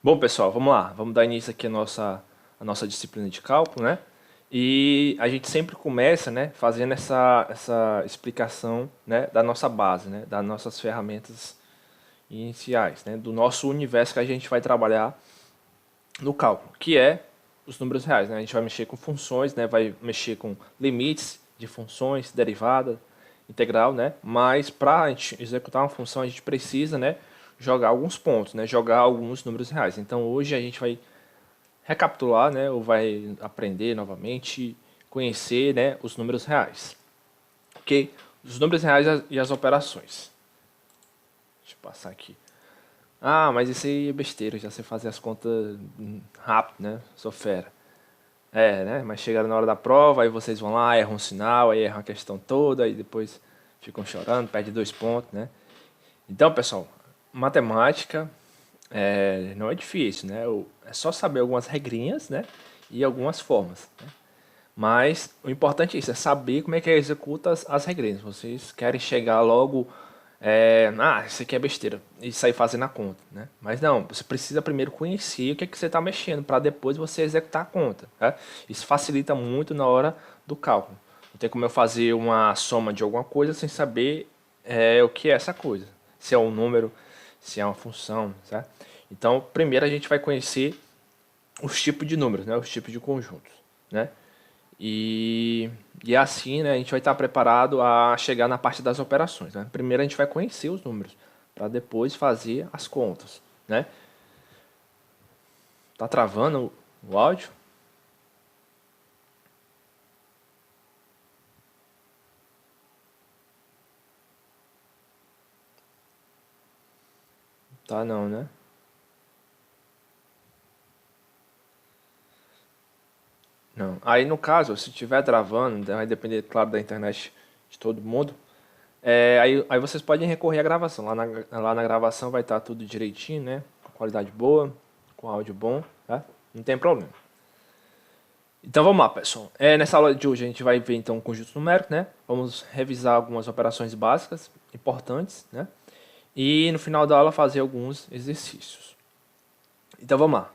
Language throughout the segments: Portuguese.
Bom, pessoal, vamos lá. Vamos dar início aqui à nossa disciplina de cálculo, né? E a gente sempre começa, né, fazendo essa explicação, né, da nossa base, né, das nossas ferramentas iniciais, né, do nosso universo que a gente vai trabalhar no cálculo, que é os números reais, né? A gente vai mexer com funções, né, vai mexer com limites de funções, derivada, integral, né? Mas para a gente executar uma função, a gente precisa, né, jogar alguns pontos, né, jogar alguns números reais. Então hoje a gente vai recapitular, né, ou vai aprender novamente, conhecer, né, os números reais. Ok? Os números reais e as operações. Deixa eu passar aqui. Ah, mas isso aí é besteira, já sei fazer as contas rápido, né? Sou fera. É, né? Mas chegaram na hora da prova, aí vocês vão lá, erram um sinal, aí erram a questão toda, aí depois ficam chorando, perde 2 pontos, né? Então, pessoal, matemática não é difícil, né? É só saber algumas regrinhas, né? E algumas formas, né? Mas o importante é isso, é saber como é que executa as regrinhas. Vocês querem chegar logo, isso aqui é besteira, e sair fazendo a conta, né? Mas não, você precisa primeiro conhecer o que é que você está mexendo, para depois você executar a conta, né? Isso facilita muito na hora do cálculo. Não tem como eu fazer uma soma de alguma coisa sem saber o que é essa coisa. Se é um número, se é uma função, certo? Então, primeiro a gente vai conhecer os tipos de números, né? Os tipos de conjuntos, né? E assim, né, a gente vai estar preparado a chegar na parte das operações, né? Primeiro a gente vai conhecer os números, para depois fazer as contas, né? Tá travando o áudio? Tá não, né? Não. Aí no caso, se estiver travando, vai depender, claro, da internet de todo mundo. Aí vocês podem recorrer à gravação. Lá na gravação vai estar tudo direitinho, né? Com qualidade boa, com áudio bom, tá? Não tem problema. Então vamos lá, pessoal. Nessa aula de hoje a gente vai ver então o conjunto numérico, né? Vamos revisar algumas operações básicas, importantes, né? E no final da aula fazer alguns exercícios. Então vamos lá.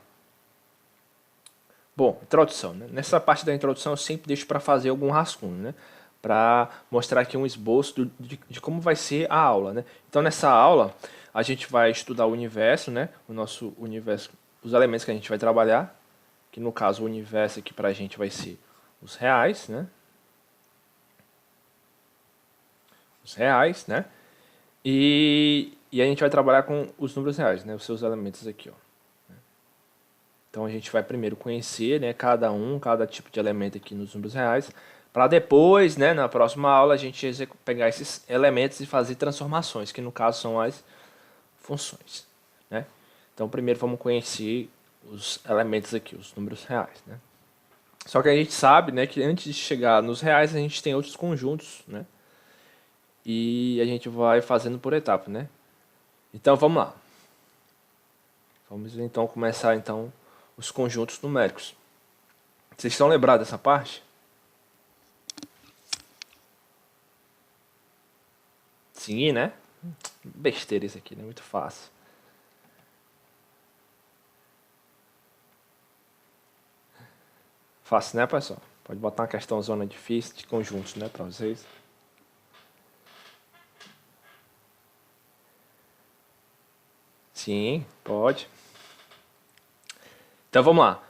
Bom, introdução, né? Nessa parte da introdução eu sempre deixo para fazer algum rascunho, né? Para mostrar aqui um esboço de como vai ser a aula, né? Então nessa aula a gente vai estudar o universo, né? O nosso universo, os elementos que a gente vai trabalhar, que no caso o universo aqui para a gente vai ser os reais, né? Os reais, né? E a gente vai trabalhar com os números reais, né? Os seus elementos aqui, ó. Então a gente vai primeiro conhecer, né, cada tipo de elemento aqui nos números reais, para depois, né, na próxima aula, a gente pegar esses elementos e fazer transformações, que no caso são as funções, né? Então primeiro vamos conhecer os elementos aqui, os números reais, né? Só que a gente sabe, né, que antes de chegar nos reais, a gente tem outros conjuntos, né? E a gente vai fazendo por etapa, né? Então vamos lá. Vamos então começar então os conjuntos numéricos. Vocês estão lembrados dessa parte? Sim, né? Besteira isso aqui, né? Muito fácil. Fácil, né, pessoal? Pode botar uma questão zona difícil de conjuntos, né, para vocês. Sim, pode. Então vamos lá.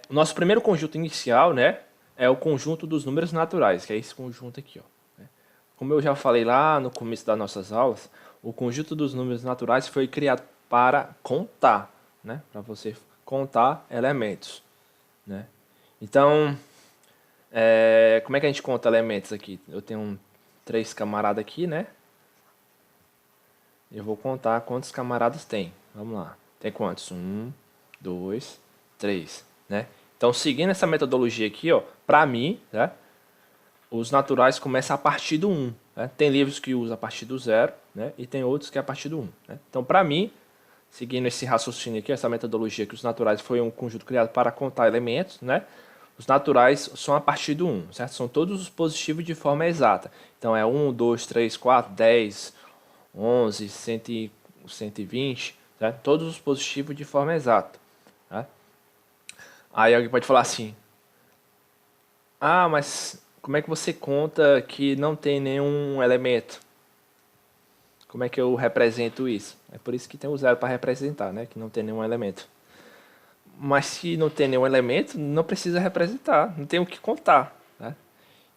O nosso primeiro conjunto inicial, né, é o conjunto dos números naturais, que é esse conjunto aqui, ó. Como eu já falei lá no começo das nossas aulas, o conjunto dos números naturais foi criado para contar, né, para você contar elementos, né. Então, como é que a gente conta elementos aqui? Eu tenho 3 camaradas aqui, né? Eu vou contar quantos camaradas tem. Vamos lá. Tem quantos? 1, 2, 3, né? Então, seguindo essa metodologia aqui, ó, para mim, né, os naturais começam a partir do 1. Né? Tem livros que usam a partir do 0, né? E tem outros que é a partir do 1. Né? Então, para mim, seguindo esse raciocínio aqui, essa metodologia que os naturais foi um conjunto criado para contar elementos, né? Os naturais são a partir do 1, certo? São todos os positivos de forma exata. Então, é 1, 2, 3, 4, 10, 11, 100, 120, certo? Todos os positivos de forma exata. Tá? Aí alguém pode falar assim, ah, mas como é que você conta que não tem nenhum elemento? Como é que eu represento isso? É por isso que tem o zero para representar, né? Que não tem nenhum elemento. Mas se não tem nenhum elemento, não precisa representar, não tem o que contar. Né?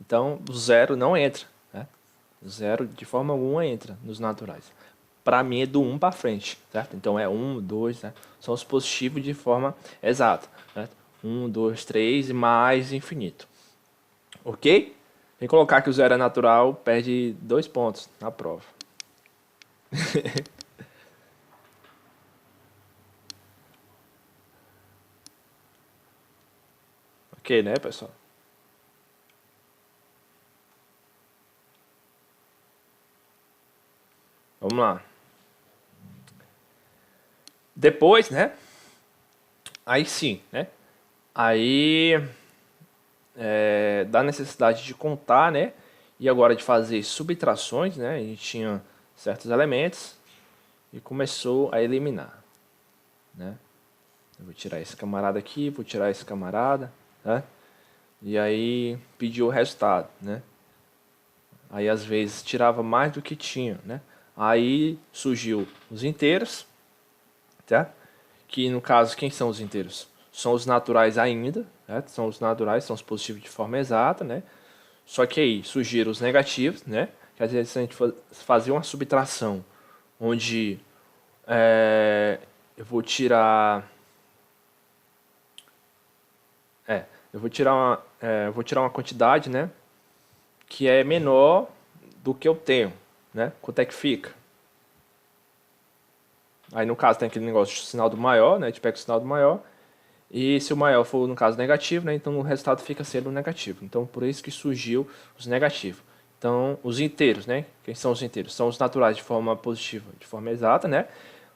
Então, o zero não entra. Né? O zero, de forma alguma, entra nos naturais. Para mim, é do 1 para frente. Certo? Então, é 1, 2, né? São os positivos de forma exata. Certo? 1, 2, 3 e mais infinito. Ok? Quem colocar que o zero é natural, perde 2 pontos na prova. Ok, né, pessoal? Vamos lá. Depois, né? Aí sim, né? Aí da necessidade de contar, né? E agora de fazer subtrações, né? A gente tinha certos elementos e começou a eliminar, né? Eu vou tirar esse camarada aqui, vou tirar esse camarada, né? E aí pediu o resultado, né? Aí às vezes tirava mais do que tinha, né? Aí surgiu os inteiros, tá? Que no caso, quem são os inteiros? São os naturais ainda, né? São os naturais, são os positivos de forma exata, né? Só que aí surgiram os negativos, né? Que às vezes a gente fazia uma subtração, onde eu vou tirar, eu vou tirar uma quantidade, né? Que é menor do que eu tenho, né? Quanto é que fica? Aí no caso tem aquele negócio de sinal do maior, né? A gente pega o sinal do maior. E se o maior for, no caso, negativo, né, então o resultado fica sendo negativo. Então, por isso que surgiu os negativos. Então, os inteiros, né? Quem são os inteiros? São os naturais de forma positiva, de forma exata, né?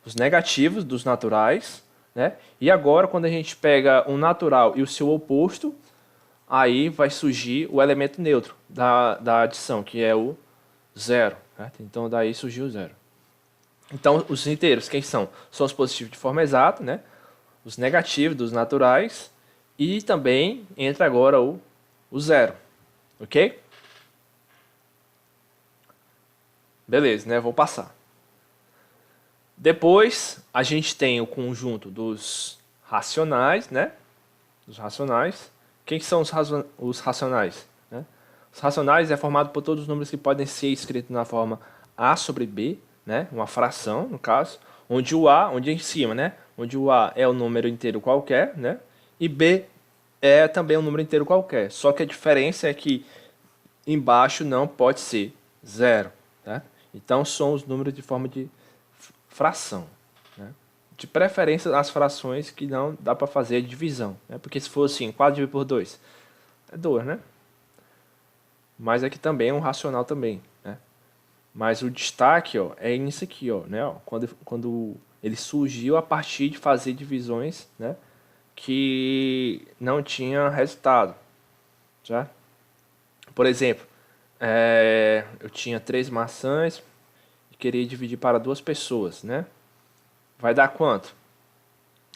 Os negativos dos naturais, né? E agora, quando a gente pega um natural e o seu oposto, aí vai surgir o elemento neutro da adição, que é o zero. Certo? Então, daí surgiu o zero. Então, os inteiros, quem são? São os positivos de forma exata, né? Os negativos dos naturais e também entra agora o zero, ok? Beleza, né? Vou passar. Depois a gente tem o conjunto dos racionais, né? Os racionais. Quem são os racionais? Né? Os racionais é formado por todos os números que podem ser escritos na forma a sobre b, né? Uma fração, no caso, onde o a, onde é em cima, né? Onde o a é um número inteiro qualquer, né? E b é também um número inteiro qualquer. Só que a diferença é que embaixo não pode ser zero, tá? Então são os números de forma de fração, né? De preferência as frações que não dá para fazer a divisão, né? Porque se for assim, 4 dividido por 2 é 2, né? Mas aqui também é um racional também, né? Mas o destaque, ó, é nisso aqui, ó, né? Ó, quando ele surgiu a partir de fazer divisões, né? Que não tinha resultado, já? Por exemplo, eu tinha 3 maçãs e queria dividir para 2 pessoas, né? Vai dar quanto?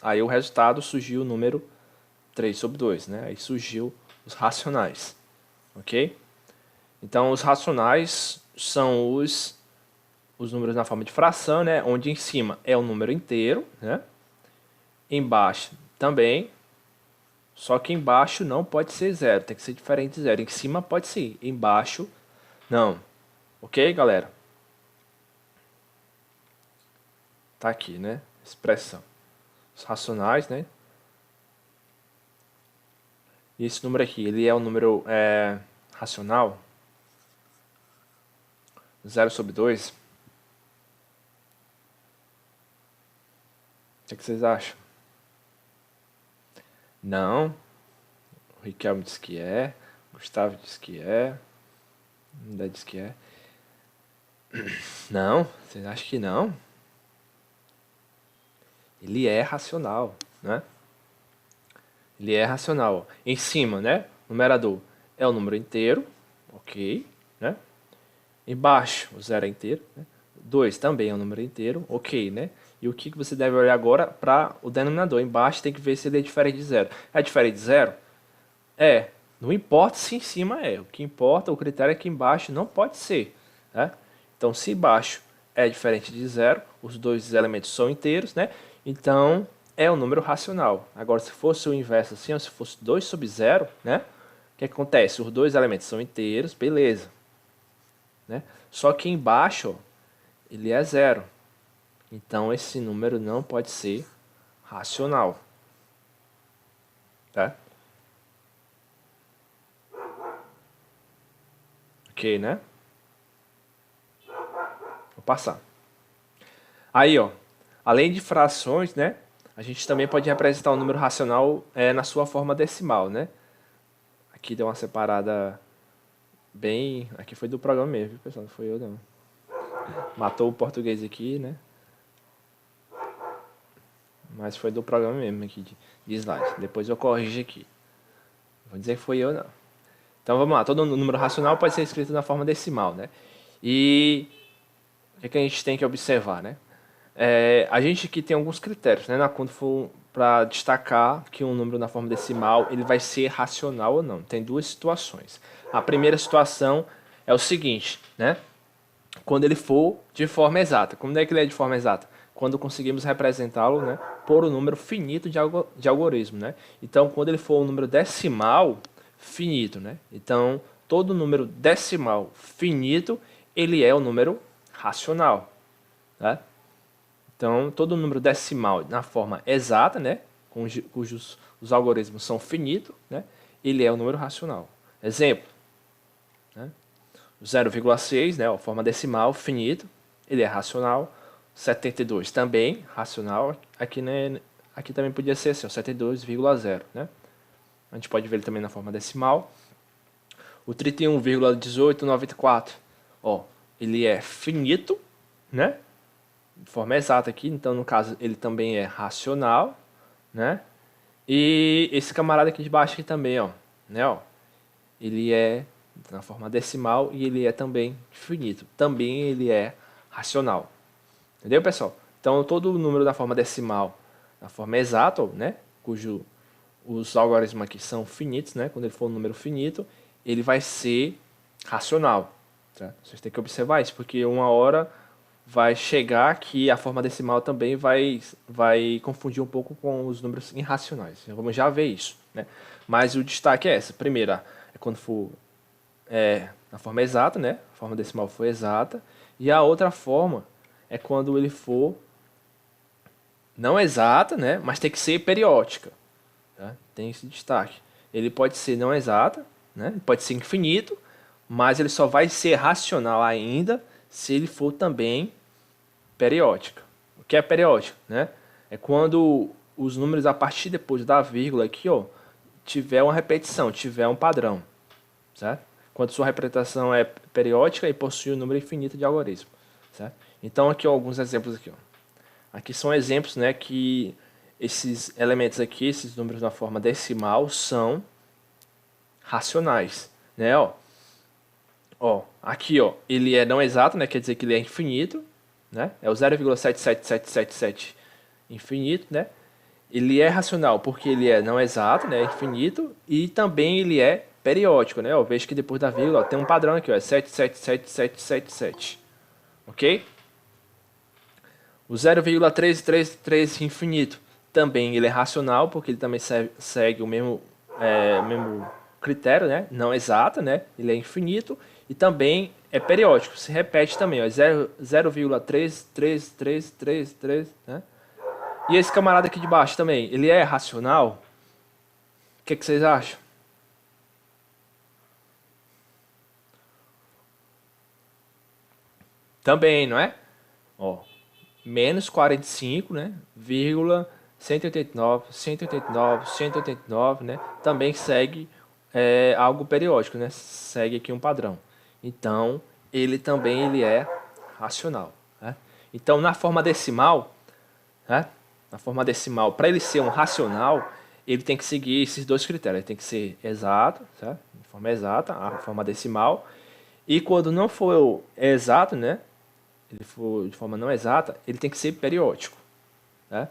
Aí o resultado surgiu o número 3 sobre 2, né? Aí surgiu os racionais, ok? Então os racionais são os números na forma de fração, né? Onde em cima é o número inteiro, né? Embaixo também, só que embaixo não pode ser zero, tem que ser diferente de zero. Em cima pode ser, embaixo não. Ok, galera? Tá aqui, né? Expressão. Os racionais, né? E esse número aqui, ele é um número racional? 0/2? O que vocês acham? Não. O Riquelme diz que é. Gustavo diz que é. Ainda diz que é. Não. Vocês acham que não? Ele é racional, né? Ele é racional. Em cima, né? Numerador é o número inteiro. Ok, né? Embaixo, o zero é inteiro. Né? 2 também é um número inteiro. Ok, né? E o que você deve olhar agora para o denominador. Embaixo tem que ver se ele é diferente de zero. É diferente de zero? É. Não importa se em cima é. O que importa, o critério é que embaixo não pode ser. Né? Então, se embaixo é diferente de zero, os dois elementos são inteiros, né? Então, é um número racional. Agora, se fosse o inverso assim, ou se fosse 2 sobre zero, né? O que acontece? Os dois elementos são inteiros, beleza. Né? Só que embaixo, ó, ele é zero. Então, esse número não pode ser racional. Tá? Ok, né? Vou passar. Aí, ó, além de frações, né? A gente também pode representar o número racional na sua forma decimal, né? Aqui deu uma separada bem... Aqui foi do programa mesmo, viu, pessoal? Não foi eu, não. Matou o português aqui, né? Mas foi do programa mesmo aqui de slide. Depois eu corrijo aqui. Vou dizer que foi eu, não. Então vamos lá. Todo número racional pode ser escrito na forma decimal, né? E o que a gente tem que observar, né? A gente aqui tem alguns critérios, né? Quando for para destacar que um número na forma decimal ele vai ser racional ou não. Tem duas situações. A primeira situação é o seguinte, né? Quando ele for de forma exata. Como é que ele é de forma exata? Quando conseguimos representá-lo, né, por um número finito de algoritmo, né? Então, quando ele for um número decimal finito, né? Então, todo número decimal finito, ele é um número racional, né? Então, todo número decimal na forma exata, né, cujos os algoritmos são finitos, né, ele é um número racional. Exemplo, né, 0,6, né, a forma decimal, finito, ele é racional. 72 também racional. Aqui, né, aqui também podia ser assim, 72,0, né? A gente pode ver ele também na forma decimal. O 31,1894, ó, ele é finito, né? De forma exata aqui, então no caso ele também é racional, né? E esse camarada aqui de baixo aqui também, ó, né, ó, ele é na forma decimal e ele é também finito. Também ele é racional. Entendeu, pessoal? Então, todo número da forma decimal, na forma exata, né, cujo os algoritmos aqui são finitos, né, quando ele for um número finito, ele vai ser racional. Tá? Vocês têm que observar isso, porque uma hora vai chegar que a forma decimal também vai confundir um pouco com os números irracionais. Vamos já ver isso. Né? Mas o destaque é essa. Primeira é quando for na forma exata, né? A forma decimal for exata. E a outra forma é quando ele for não exata, né? Mas tem que ser periódica. Tá? Tem esse destaque. Ele pode ser não exata, né? Ele pode ser infinito, mas ele só vai ser racional ainda se ele for também periódica. O que é periódica, né? É quando os números a partir depois da vírgula aqui, ó, tiver uma repetição, tiver um padrão, certo? Quando sua representação é periódica e possui um número infinito de algoritmos, certo? Então aqui ó, alguns exemplos aqui, ó. Aqui são exemplos, né, que esses elementos aqui, esses números na forma decimal são racionais, né, ó. Ó, aqui, ó, ele é não exato, né, quer dizer que ele é infinito, né? É o 0,77777 infinito, né? Ele é racional porque ele é não exato, né, infinito, e também ele é periódico, né? Ó, veja que depois da vírgula ó, tem um padrão aqui, ó, é 777777. OK? O 0,333 infinito também ele é racional, porque ele também segue o mesmo critério, né? Não exato, né? Ele é infinito e também é periódico. Se repete também, ó, 0,3333, né? E esse camarada aqui de baixo também, ele é racional? O que vocês acham? Também, não é? Ó, menos 45, né? Vírgula 189, 189, 189, né? Também segue algo periódico, né? Segue aqui um padrão. Então, ele também ele é racional. Né? Então, na forma decimal, né? Na forma decimal, para ele ser um racional, ele tem que seguir esses dois critérios. Ele tem que ser exato, certo? De forma exata, a forma decimal. E quando não for exato, né? Ele for de forma não exata, ele tem que ser periódico. né?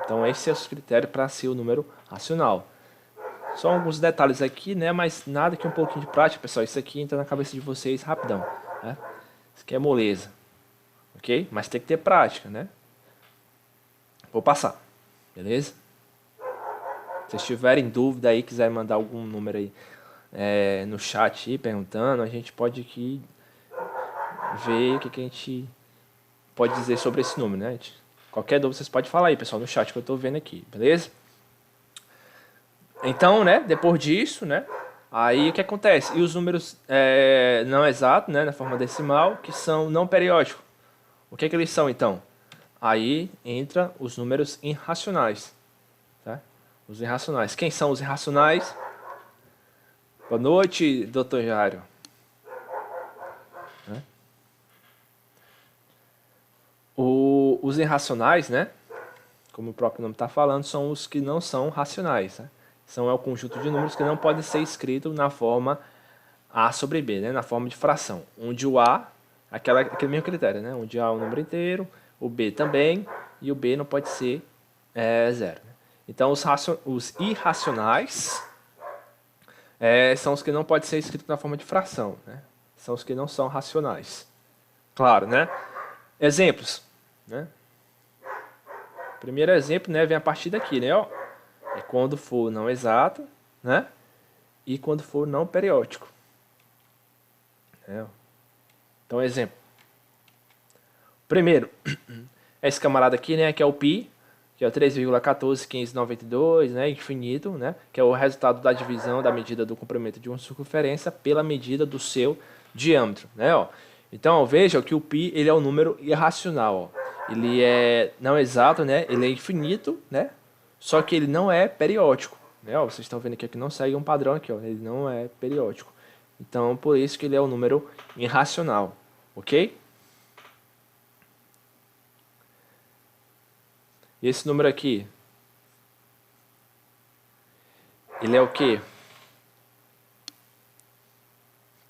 Então esse é o critério para ser o número racional. Só alguns detalhes aqui, né? Mas nada que um pouquinho de prática, pessoal. Isso aqui entra na cabeça de vocês rapidão, né? Isso aqui é moleza, ok? Mas tem que ter prática, né? Vou passar, beleza? Se vocês tiverem dúvida aí, quiserem mandar algum número aí no chat aí, perguntando, a gente pode aqui ver o que a gente pode dizer sobre esse número, né? Qualquer dúvida vocês podem falar aí, pessoal, no chat que eu estou vendo aqui, beleza? Então, né, depois disso, né, aí o que acontece? E os números não exatos, né, na forma decimal, que são não periódicos. O que eles são, então? Aí entra os números irracionais. Tá? Os irracionais. Quem são os irracionais? Boa noite, doutor Jário. Os irracionais, né, como o próprio nome está falando, são os que não são racionais. Né? São o conjunto de números que não pode ser escrito na forma A sobre B, né? Na forma de fração. Onde o A, aquele mesmo critério, né? Onde A é um número inteiro, o B também, e o B não pode ser zero. Né? Então, os irracionais são os que não podem ser escritos na forma de fração. Né? São os que não são racionais. Claro, né? Exemplos. Né? Primeiro exemplo, né, vem a partir daqui, né? Ó, é quando for não exato, né? E quando for não periódico. Então, exemplo. Primeiro, esse camarada aqui, né, que é o π, que é o 3,141592, né, infinito, né, que é o resultado da divisão da medida do comprimento de uma circunferência pela medida do seu diâmetro, né, ó. Então, veja que o π, ele é um número irracional, ó. Ele é não exato, né, ele é infinito, né, só que ele não é periódico, né, ó. Vocês estão vendo aqui que não segue um padrão aqui, ó, ele não é periódico. Então, por isso que ele é um número irracional, ok? E esse número aqui, ele é o quê?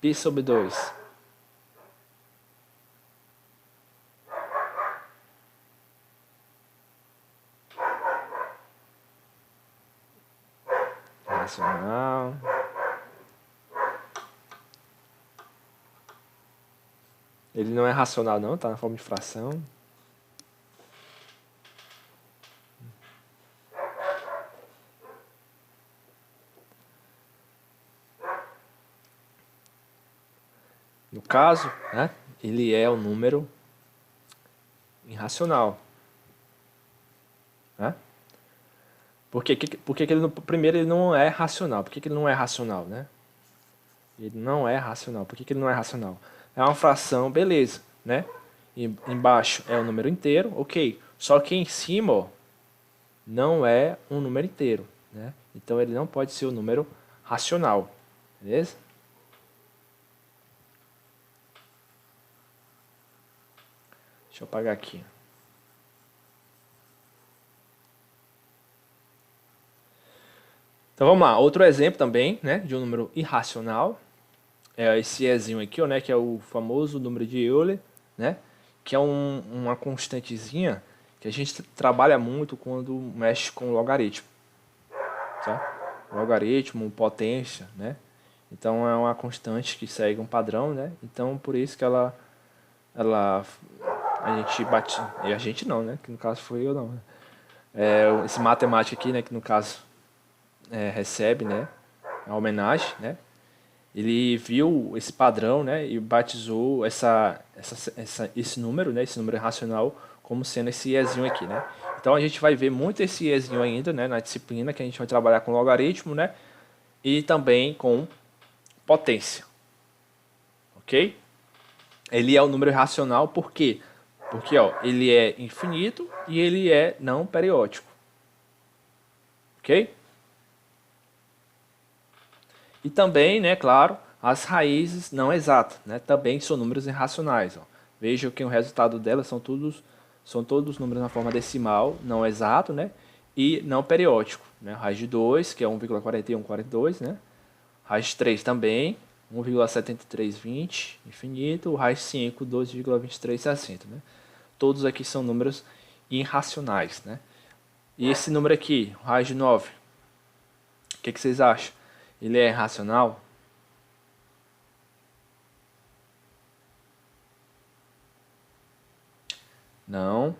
Π sobre 2. Racional. Ele não é racional não, tá na forma de fração. No caso, né, ele é um número irracional. Né? Por que ele, primeiro ele não é racional? Por que ele não é racional? Né? Ele não é racional. Por que ele não é racional? É uma fração, beleza. Né? E embaixo é um número inteiro, ok. Só que em cima, ó, não é um número inteiro. Né? Então ele não pode ser um número racional. Beleza? Deixa eu apagar aqui. Então vamos lá, outro exemplo também, né, de um número irracional. É esse Ezinho aqui, ó, né, que é o famoso número de Euler, né, que é uma constantezinha que a gente trabalha muito quando mexe com logaritmo. Tá? Logaritmo, potência, né? Então é uma constante que segue um padrão, né? Então por isso que ela a gente bate, e a gente não, né? Que no caso foi eu não. Né? Esse matemático aqui, né, que no caso recebe, né, a homenagem, né? Ele viu esse padrão, né, e batizou esse número, né, esse número racional, como sendo esse Ezinho aqui, né? Então a gente vai ver muito esse Ezinho ainda, né, na disciplina que a gente vai trabalhar com logaritmo, né, e também com potência, ok? Ele é um número racional por quê? Porque ó, ele é infinito e ele é não periódico, ok? E também, né, claro, as raízes não exatas, né, também são números irracionais. Ó. Veja que o resultado delas são todos números na forma decimal, não exato, né, e não periódico. Né, raiz de 2, que é 1,4142, né, raiz de 3 também, 1,7320, infinito, raiz de 5, 2,2360. Né. Todos aqui são números irracionais, né? E esse número aqui, raiz de 9, o que vocês acham? Ele é racional? Não.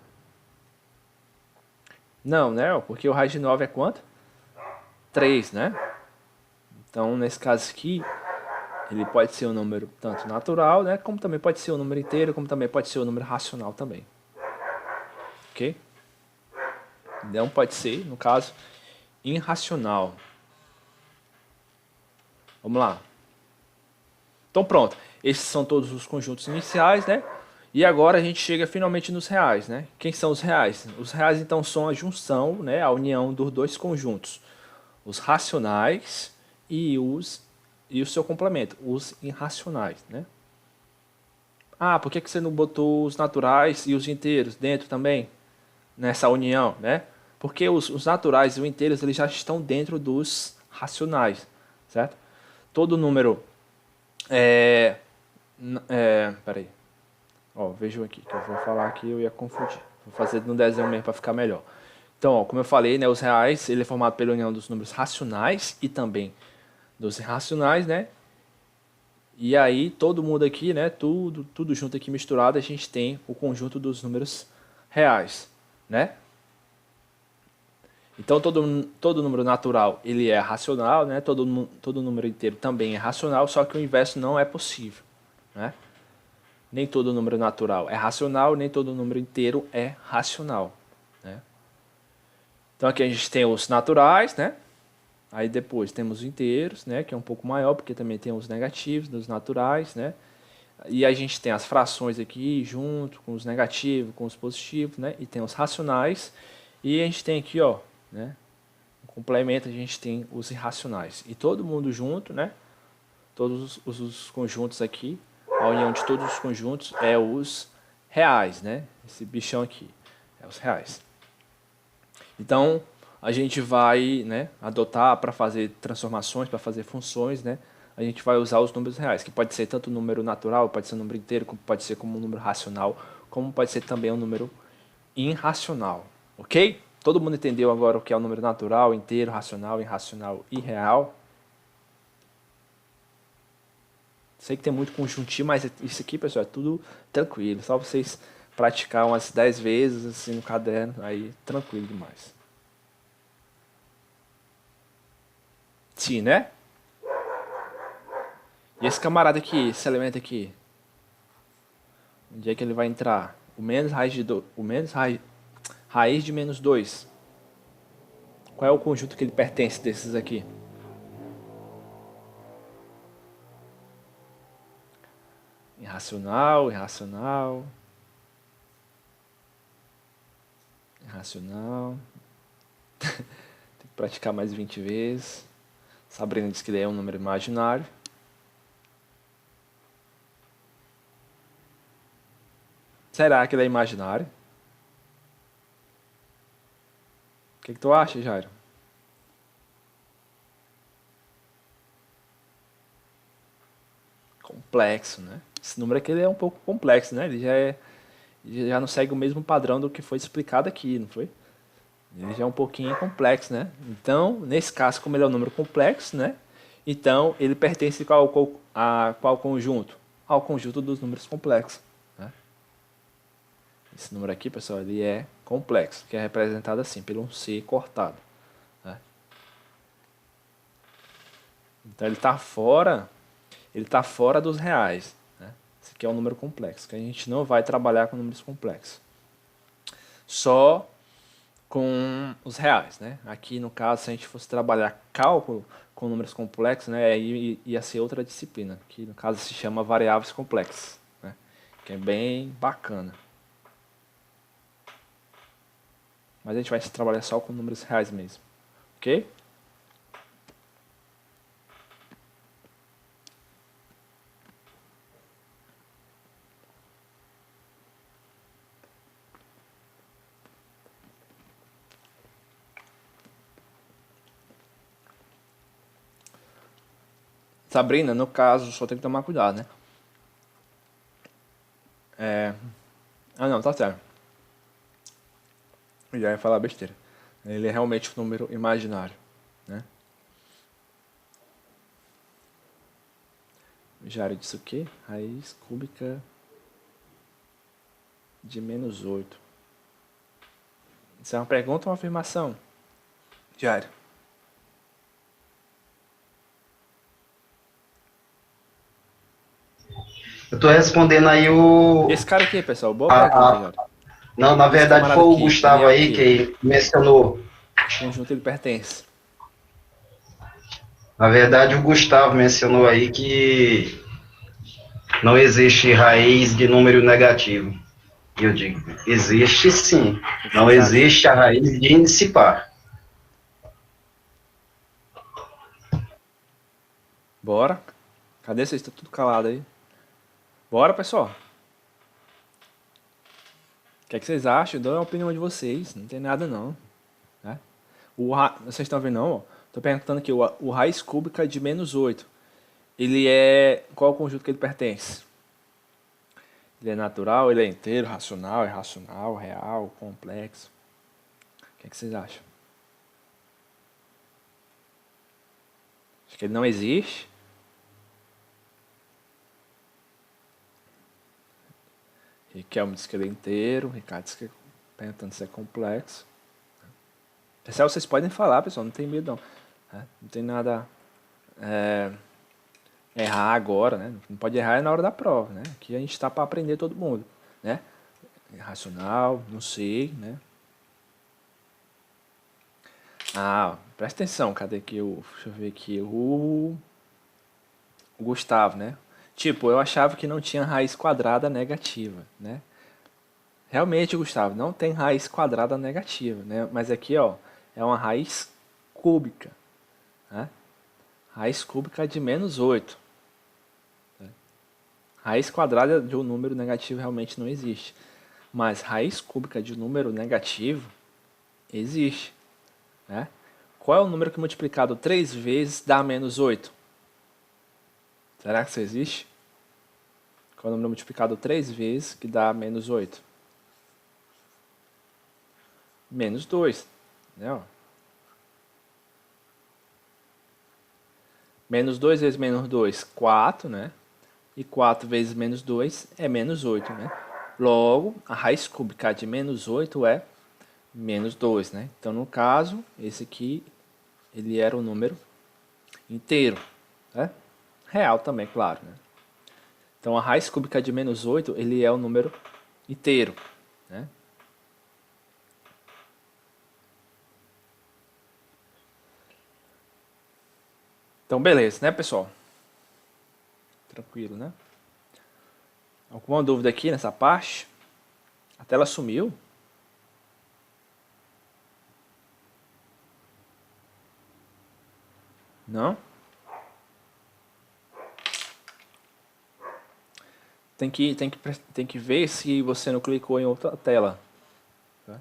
Não, né? Porque o raiz de 9 é quanto? 3, né? Então, nesse caso aqui, ele pode ser um número tanto natural, né? Como também pode ser um número inteiro, como também pode ser um número racional também. Ok? Não pode ser, no caso, irracional. Vamos lá. Então pronto, esses são todos os conjuntos iniciais, né? E agora a gente chega finalmente nos reais, né? Quem são os reais? Os reais então são a junção, né, a união dos dois conjuntos, os racionais e o seu complemento, os irracionais, né? Ah, por que que você não botou os naturais e os inteiros dentro também nessa união, né? Porque os naturais e os inteiros eles já estão dentro dos racionais, certo? Todo número peraí. Ó, vejam aqui, que eu vou falar aqui, eu ia confundir. Vou fazer no desenho mesmo para ficar melhor. Então, ó, como eu falei, né, os reais, ele é formado pela união dos números racionais e também dos irracionais, né? E aí, todo mundo aqui, né, tudo junto aqui misturado, a gente tem o conjunto dos números reais, né? Então, todo número natural, ele é racional, né? Todo número inteiro também é racional, só que o inverso não é possível, né? Nem todo número natural é racional, nem todo número inteiro é racional, né? Então aqui a gente tem os naturais, né? Aí depois temos os inteiros, né? Que é um pouco maior, porque também tem os negativos dos naturais, né? E a gente tem as frações aqui junto com os negativos, com os positivos, né? E tem os racionais. E a gente tem aqui, ó, né? No complemento a gente tem os irracionais. E todo mundo junto, né? Todos os conjuntos aqui, a união de todos os conjuntos é os reais, né? Esse bichão aqui é os reais. Então, a gente vai, né, adotar para fazer transformações, para fazer funções, né? A gente vai usar os números reais, que pode ser tanto um número natural, pode ser um número inteiro, como pode ser como um número racional, como pode ser também um número irracional, ok? Todo mundo entendeu agora o que é o número natural, inteiro, racional, irracional e real? Sei que tem muito conjuntivo, mas isso aqui, pessoal, é tudo tranquilo. Só vocês praticar umas 10 vezes assim no caderno, aí tranquilo demais. Sim, né? E esse camarada aqui, esse elemento aqui, onde é que ele vai entrar? O menos raiz de o menos raiz de menos 2. Qual é o conjunto que ele pertence desses aqui? Irracional, irracional, irracional. Tem que praticar mais 20 vezes. Sabrina diz que ele é um número imaginário. Será que ele é imaginário? O que tu acha, Jairo? Complexo, né? Esse número aqui ele é um pouco complexo, né? Ele já não segue o mesmo padrão do que foi explicado aqui, não foi? Ele já é um pouquinho complexo, né? Então, nesse caso, como ele é um número complexo, né? Então, ele pertence a qual conjunto? Ao conjunto dos números complexos, né? Esse número aqui, pessoal, ele é complexo, que é representado assim, pelo um C cortado, né? Então, ele está fora dos reais, né? Esse aqui é um número complexo, que a gente não vai trabalhar com números complexos. Só com os reais, né? Aqui no caso, se a gente fosse trabalhar cálculo com números complexos, né, aí ia ser outra disciplina, que no caso se chama variáveis complexas, né? Que é bem bacana. Mas a gente vai trabalhar só com números reais mesmo, ok? Sabrina, no caso, só tem que tomar cuidado, né? Ah, não, tá certo. Já ia falar besteira. Ele é realmente um número imaginário, né? O Jário disse o quê? Raiz cúbica de -8. Isso é uma pergunta ou uma afirmação? Jário. Eu tô respondendo aí o. Esse cara aqui, pessoal, boa a- pergunta, a- Jário. não, na Esse verdade camarada foi o aqui, ele Gustavo é o aí quê? que mencionou. Que conjunto ele pertence? Na verdade, o Gustavo mencionou aí que não existe raiz de número negativo. E eu digo, existe sim. O que Não vocês acham? existe a raiz de índice par. Bora? Cadê vocês? Tá tudo calado aí. Bora, pessoal. O que é que vocês acham? Dou a opinião de vocês. Não tem nada, não. Né? Vocês estão vendo, não? Ó? Tô perguntando aqui. O raiz cúbica de -8. Ele é... Qual é o conjunto que ele pertence? Ele é natural, ele é inteiro, racional, irracional, real, complexo. O que é que vocês acham? Acho que ele não existe. Riquelme disse que ele é inteiro. Ricardo disse que é perguntando se é complexo. Pessoal, vocês podem falar, pessoal, não tem medo não. Não tem nada errar agora, né? Não pode errar na hora da prova, né? Aqui a gente está para aprender todo mundo, né? Racional, não sei, né? Presta atenção, cadê aqui o... Deixa eu ver aqui, o Gustavo, né? Tipo, eu achava que não tinha raiz quadrada negativa, né? Realmente, Gustavo, não tem raiz quadrada negativa, né? Mas aqui, ó, é uma raiz cúbica, né? Raiz cúbica de -8. Né? Raiz quadrada de um número negativo realmente não existe. Mas raiz cúbica de um número negativo existe, né? Qual é o número que multiplicado 3 vezes dá -8? Será que isso existe? Qual é o número multiplicado 3 vezes que dá -8? -2, né? Ó. -2 vezes -2, 4, né? E 4 vezes -2 é -8, né? Logo, a raiz cúbica de -8 é -2, né? Então, no caso, esse aqui, ele era um número inteiro, né? Real também, claro, né? Então, a raiz cúbica de -8, ele é um número inteiro, né? Então, beleza, né, pessoal? Tranquilo, né? Alguma dúvida aqui nessa parte? A tela sumiu? Não? Tem que ver se você não clicou em outra tela. Tá?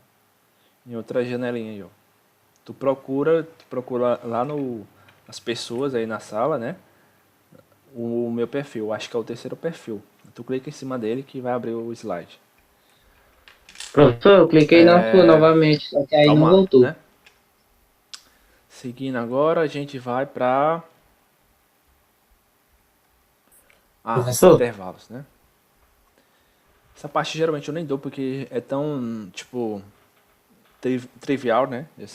Em outra janelinha aí, ó. Tu procura lá nas pessoas aí na sala, né? O meu perfil, acho que é o terceiro perfil. Tu clica em cima dele que vai abrir o slide. Professor, eu cliquei na sua novamente, só que aí não Calma lá, voltou. né? Seguindo agora, a gente vai para os Professor? intervalos, né? Essa parte geralmente eu nem dou porque é tão, tipo, trivial, né? Já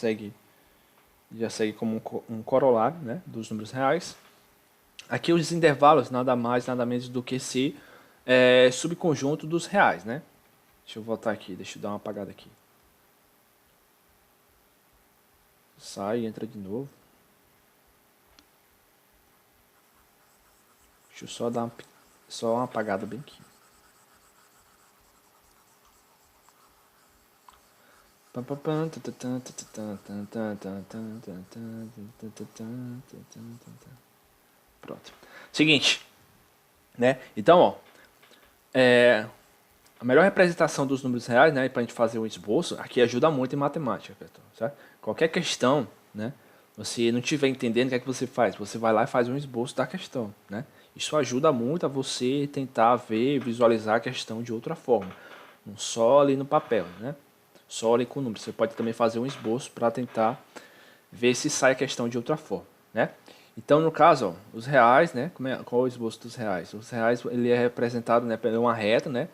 segue como um corolário, né? Dos números reais. Aqui os intervalos nada mais, nada menos do que se subconjunto dos reais, né? Deixa eu voltar aqui, deixa eu dar uma apagada aqui. Sai, entra de novo. Deixa eu só dar uma apagada bem aqui. Pronto. Seguinte, né? Então, ó, a melhor representação dos números reais, né, para a gente fazer um esboço, aqui ajuda muito em matemática, certo? Qualquer questão, né, você não estiver entendendo, o que é que você faz? Você vai lá e faz um esboço da questão, né? Isso ajuda muito a você tentar ver, visualizar a questão de outra forma, não só ali no papel, né? Só ler com números. Você pode também fazer um esboço para tentar ver se sai a questão de outra forma, né? Então, no caso, ó, os reais, né? Qual é o esboço dos reais? Os reais, ele é representado, né, por uma reta, né?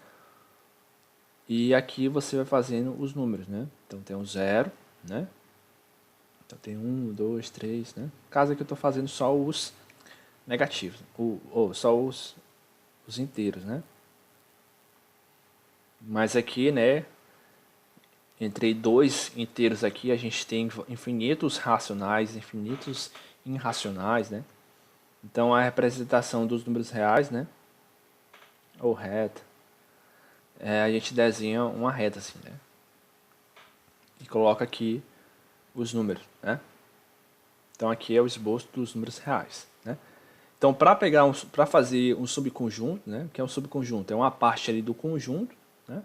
E aqui você vai fazendo os números, né? Então tem um 0, né? Então tem 1, 2, 3, né? No caso aqui eu estou fazendo só os negativos, ou só os inteiros, né? Mas aqui, né, entre dois inteiros aqui, a gente tem infinitos racionais, infinitos irracionais, né? Então a representação dos números reais, né, ou reta, a gente desenha uma reta assim, né? E coloca aqui os números, né? Então aqui é o esboço dos números reais, né? Então para fazer um subconjunto, né? Que é um subconjunto, é uma parte ali do conjunto, né?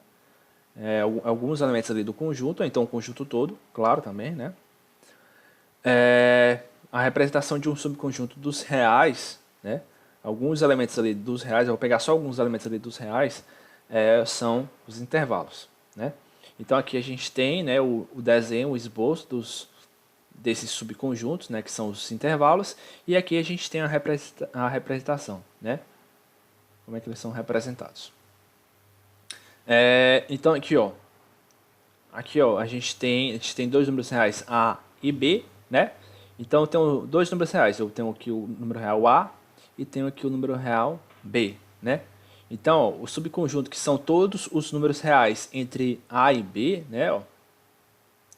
Alguns elementos ali do conjunto, ou então o conjunto todo, claro também, né? A representação de um subconjunto dos reais, né? Alguns elementos ali dos reais, eu vou pegar só alguns elementos ali dos reais, são os intervalos, né? Então aqui a gente tem, né, o desenho, o esboço desses subconjuntos, né, que são os intervalos, e aqui a gente tem a representação, né? Como é que eles são representados. Então aqui ó, a gente tem dois números reais A e B, né? Então eu tenho dois números reais, eu tenho aqui o número real A e tenho aqui o número real B, né? Então ó, o subconjunto que são todos os números reais entre A e B, né? Ó,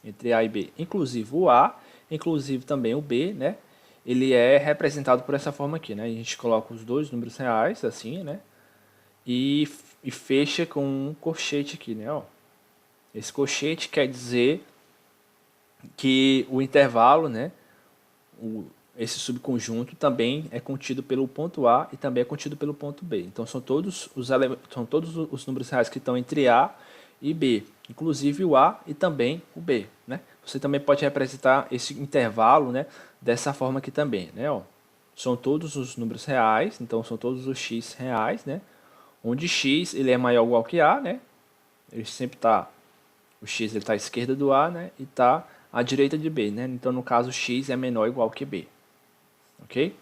entre A e B, inclusive o A, inclusive também o B, né? Ele é representado por essa forma aqui, né? A gente coloca os dois números reais assim, né? E fecha com um colchete aqui, né? Ó. Esse colchete quer dizer que o intervalo, né? Esse subconjunto também é contido pelo ponto A e também é contido pelo ponto B. Então são todos os números reais que estão entre A e B, inclusive o A e também o B, né? Você também pode representar esse intervalo, né, dessa forma aqui também, né? Ó. São todos os números reais, então são todos os x reais, né? Onde x ele é maior ou igual que A, né? Ele sempre está, o x ele está à esquerda do A, né? E está à direita de B, né? Então no caso x é menor ou igual que B, ok?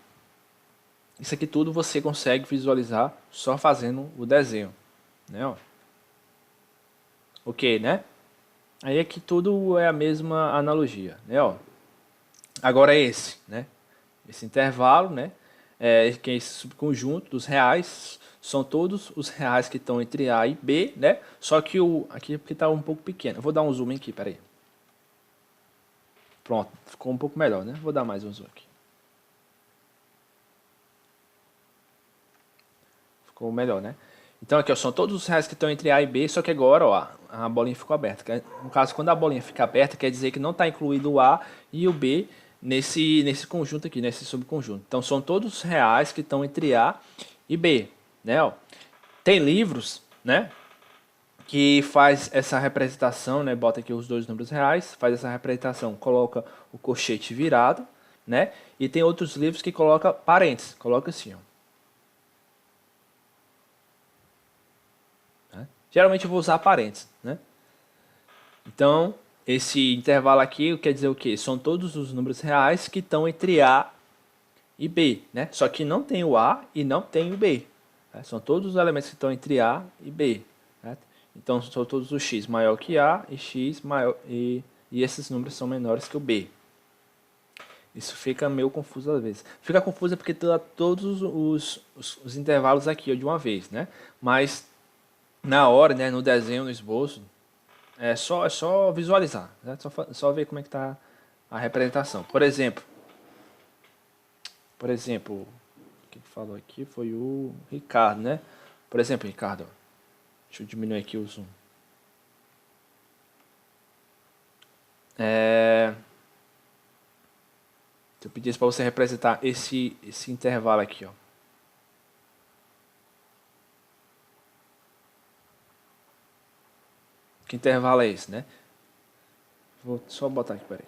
Isso aqui tudo você consegue visualizar só fazendo o desenho, né? Ó. Ok, né? Aí aqui tudo é a mesma analogia, né? Ó. Agora esse, né? Esse intervalo, né? Que é esse subconjunto dos reais, são todos os reais que estão entre A e B, né? Só que aqui está um pouco pequeno. Eu vou dar um zoom aqui, peraí. Pronto, ficou um pouco melhor, né? Vou dar mais um zoom aqui. Ficou melhor, né? Então aqui ó, são todos os reais que estão entre A e B, só que agora ó, a bolinha ficou aberta. No caso, quando a bolinha fica aberta, quer dizer que não está incluído o A e o B nesse conjunto aqui, nesse subconjunto. Então são todos os reais que estão entre A e B, né? Ó. Tem livros, né, que faz essa representação, né, bota aqui os dois números reais, faz essa representação, coloca o colchete virado, né? E tem outros livros que coloca parênteses, coloca assim, ó. Geralmente eu vou usar parênteses, né? Então, esse intervalo aqui quer dizer o quê? São todos os números reais que estão entre A e B, né? Só que não tem o A e não tem o B. Né? São todos os elementos que estão entre A e B. Né? Então, são todos os x maior que A e x maior e esses números são menores que o B. Isso fica meio confuso às vezes. Fica confuso porque dá todos os intervalos aqui ó, de uma vez, né? Mas na hora, né, no desenho, no esboço, é só visualizar, né? Só ver como é que está a representação. Por exemplo, o que falou aqui foi o Ricardo, né? Por exemplo, Ricardo, deixa eu diminuir aqui o zoom. Se eu pedisse para você representar esse intervalo aqui, ó. Que intervalo é esse, né? Vou só botar aqui, peraí.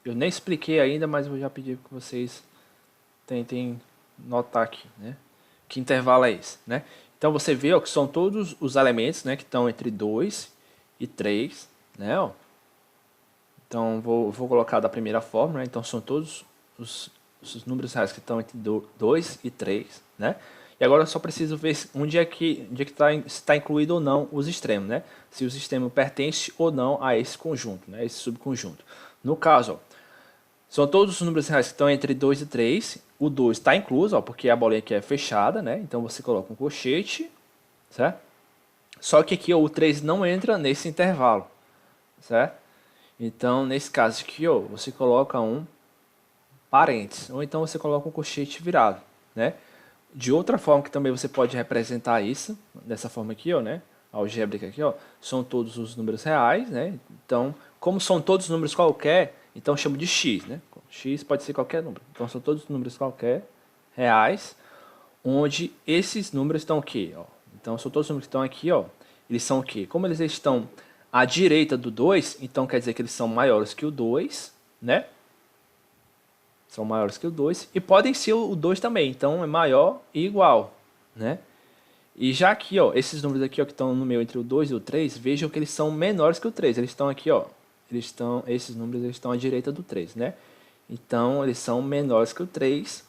Eu nem expliquei ainda, mas eu já pedi que vocês tentem notar aqui, né? Que intervalo é esse, né? Então você vê, ó, que são todos os elementos, né, que estão entre 2 e 3, né, ó. Então vou colocar da primeira forma, né? Então são todos os números reais que estão entre 2 e 3, né? E agora eu só preciso ver onde é que se está incluído ou não os extremos, né? Se os extremos pertencem ou não a esse conjunto, né? Esse subconjunto. No caso, ó, são todos os números reais que estão entre 2 e 3. O 2 está incluso, ó, porque a bolinha aqui é fechada, né? Então você coloca um colchete, certo? Só que aqui ó, o 3 não entra nesse intervalo, certo? Então, nesse caso aqui, ó, você coloca um parênteses, ou então você coloca um colchete virado, né? De outra forma que também você pode representar isso, dessa forma aqui, ó, né? Algébrica aqui, ó, são todos os números reais, né? Então, como são todos números qualquer, então eu chamo de x, né? X pode ser qualquer número. Então são todos números qualquer reais, onde esses números estão o quê? Ó? Então são todos os números que estão aqui, ó. Eles são o quê? Como eles estão à direita do 2, então quer dizer que eles são maiores que o 2, né? São maiores que o 2 e podem ser o 2 também, então é maior e igual, né? E já aqui, ó, esses números aqui, ó, que estão no meio entre o 2 e o 3, vejam que eles são menores que o 3. Eles estão aqui, ó. Esses números eles estão à direita do 3, né? Então, eles são menores que o 3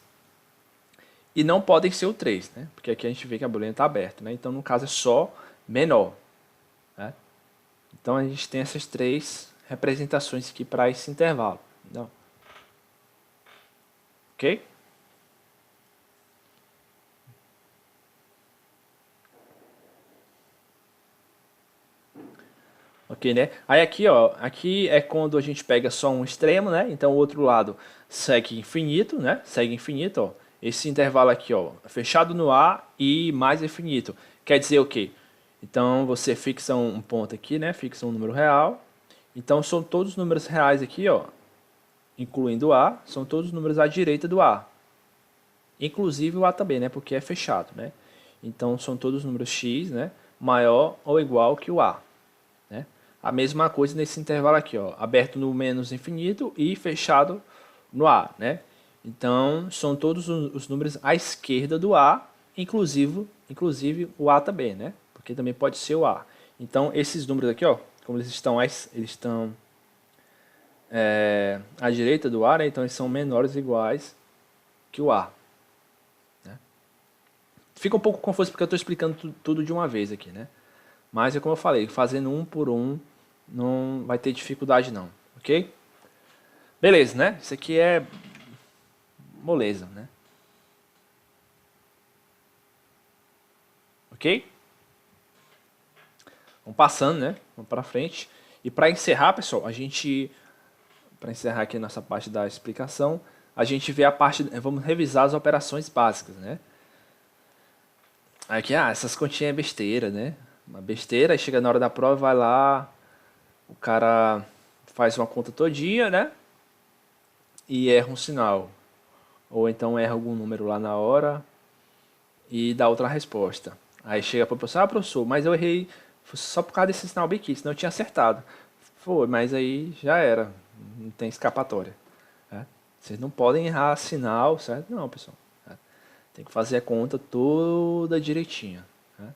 e não podem ser o 3, né? Porque aqui a gente vê que a bolinha está aberta, né? Então, no caso, é só menor, né? Então, a gente tem essas três representações aqui para esse intervalo. Não. Ok? Ok, né? Aí aqui, ó, aqui é quando a gente pega só um extremo, né? Então o outro lado segue infinito, né? Segue infinito, ó. Esse intervalo aqui, ó, fechado no A e mais infinito. Quer dizer o quê? Então você fixa um ponto aqui, né? Fixa um número real. Então são todos os números reais aqui, ó, incluindo o A, são todos os números à direita do A. Inclusive o A também, né? Porque é fechado, né? Então são todos os números x, né? Maior ou igual que o A. A mesma coisa nesse intervalo aqui, ó, aberto no menos infinito e fechado no A, né? Então, são todos os números à esquerda do A, inclusive o A também, né? Porque também pode ser o A. Então, esses números aqui, ó, como eles estão à direita do A, né? Então eles são menores ou iguais que o A. Né? Fica um pouco confuso porque eu estou explicando tudo de uma vez aqui, né? Mas é como eu falei, fazendo um por um, não vai ter dificuldade não, ok? Beleza, né? Isso aqui é moleza, né? Ok? Vamos passando, né? Vamos para frente. E para encerrar, pessoal, para encerrar aqui nossa parte da explicação, a gente vê a parte, vamos revisar as operações básicas, né? Aqui, essas continhas é besteira, né? Uma besteira, aí chega na hora da prova, vai lá, o cara faz uma conta todinha, né? E erra um sinal. Ou então erra algum número lá na hora e dá outra resposta. Aí chega para o professor, professor, mas eu errei só por causa desse sinal bem aqui, senão eu tinha acertado. Foi, mas aí já era, não tem escapatória. Né? Vocês não podem errar sinal, certo? Não, pessoal. Né? Tem que fazer a conta toda direitinha. Né?